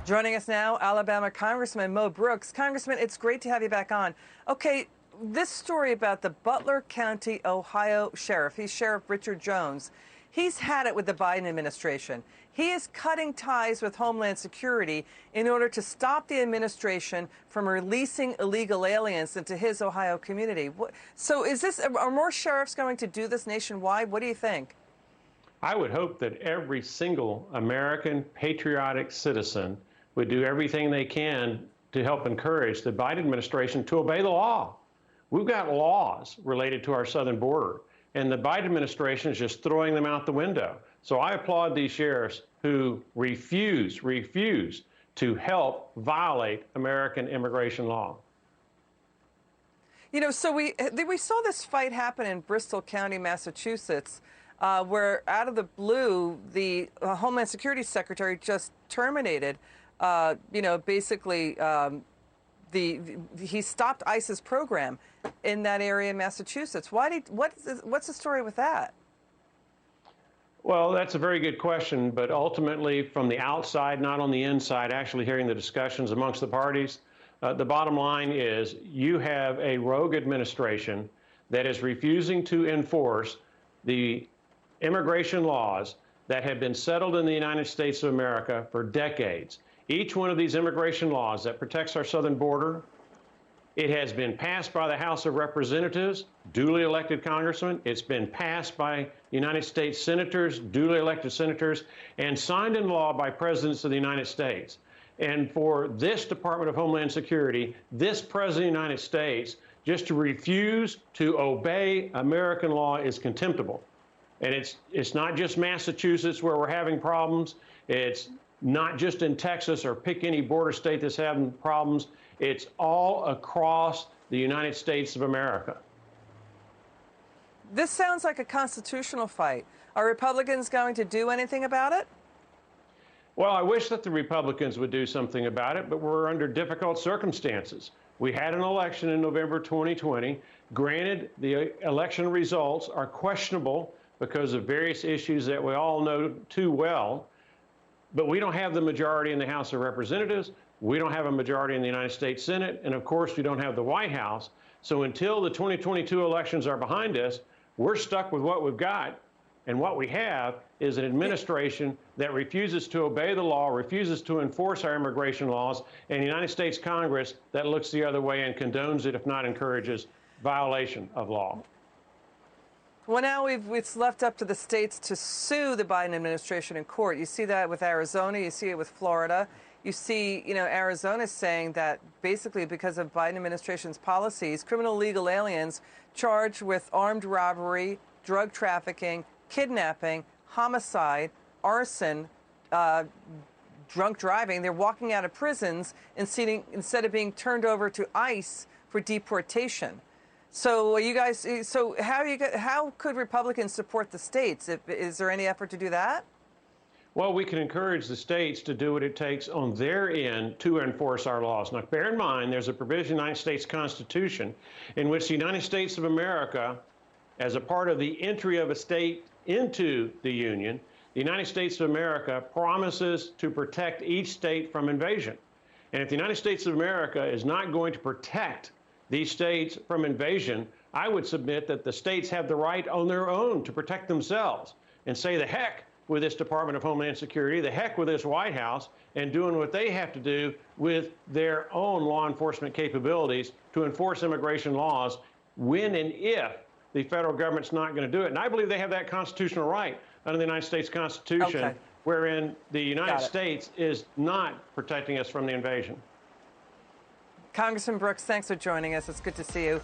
Joining us now, Alabama Congressman Mo Brooks. Congressman, it's great to have you back on. Okay, this story about the Butler County, Ohio sheriff, he's Sheriff Richard Jones. He's had it with the Biden administration. He is cutting ties with Homeland Security in order to stop the administration from releasing illegal aliens into his Ohio community. So are more sheriffs going to do this nationwide? What do you think? I would hope that every single American patriotic citizen would do everything they can to help encourage the Biden administration to obey the law. We've got laws related to our southern border, and the Biden administration is just throwing them out the window. So I applaud these sheriffs who refuse to help violate American immigration law. You know, so we saw this fight happen in Bristol County, Massachusetts, where out of the blue, the Homeland Security Secretary just terminated, basically he stopped ICE's program in that area in Massachusetts. What's the story with that? Well, that's a very good question, but ultimately from the outside, not on the inside, actually hearing the discussions amongst the parties, the bottom line is you have a rogue administration that is refusing to enforce the immigration laws that have been settled in the United States of America for decades. Each one of these immigration laws that protects our southern border, it has been passed by the House of Representatives, duly elected congressmen. It's been passed by United States senators, duly elected senators, and signed into law by presidents of the United States. And for this Department of Homeland Security, this President of the United States, just to refuse to obey American law is contemptible. And it's not just Massachusetts where we're having problems. It's not just in Texas or pick any border state that's having problems. It's all across the United States of America. This sounds like a constitutional fight. Are Republicans going to do anything about it? Well, I wish that the Republicans would do something about it, but we're under difficult circumstances. We had an election in November 2020. Granted, the election results are questionable because of various issues that we all know too well. But we don't have the majority in the House of Representatives. We don't have a majority in the United States Senate. And of course, we don't have the White House. So until the 2022 elections are behind us, we're stuck with what we've got. And what we have is an administration that refuses to obey the law, refuses to enforce our immigration laws, and a United States Congress that looks the other way and condones it, if not encourages, violation of law. Well, now it's left up to the states to sue the Biden administration in court. You see that with Arizona. You see it with Florida. You see, Arizona saying that basically because of Biden administration's policies, criminal illegal aliens charged with armed robbery, drug trafficking, kidnapping, homicide, arson, drunk driving, they're walking out of prisons instead of being turned over to ICE for deportation. So how could Republicans support the states? Is there any effort to do that? Well, we can encourage the states to do what it takes on their end to enforce our laws. Now, bear in mind, there's a provision in the United States Constitution in which the United States of America, as a part of the entry of a state into the Union, the United States of America promises to protect each state from invasion. And if the United States of America is not going to protect these states from invasion, I would submit that the states have the right on their own to protect themselves and say the heck with this Department of Homeland Security, the heck with this White House, and doing what they have to do with their own law enforcement capabilities to enforce immigration laws when and if the federal government's not going to do it. And I believe they have that constitutional right under the United States Constitution, wherein the United States is not protecting us from the invasion. Congressman Brooks, thanks for joining us. It's good to see you.